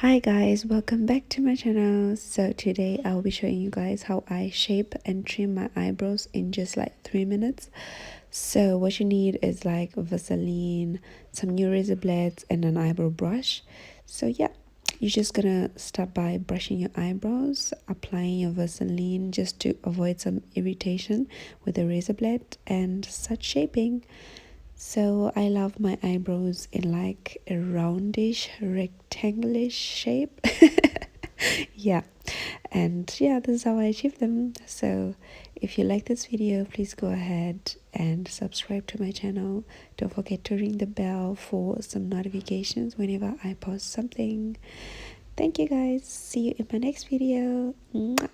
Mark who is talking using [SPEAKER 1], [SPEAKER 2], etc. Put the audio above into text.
[SPEAKER 1] Hi guys, welcome back to my channel. So today I'll be showing you guys how I shape and trim my eyebrows in just like 3 minutes. So what you need is like Vaseline, some new razor blades, and an eyebrow brush. So yeah, you're just gonna start by brushing your eyebrows, applying your Vaseline just to avoid some irritation with the razor blade, and start shaping. So I love my eyebrows in like a roundish, rectangular shape. Yeah, and yeah, this is how I achieve them. So if you like this video, please go ahead and subscribe to my channel. Don't forget to ring the bell for some notifications whenever I post something. Thank you guys. See you in my next video. Mwah.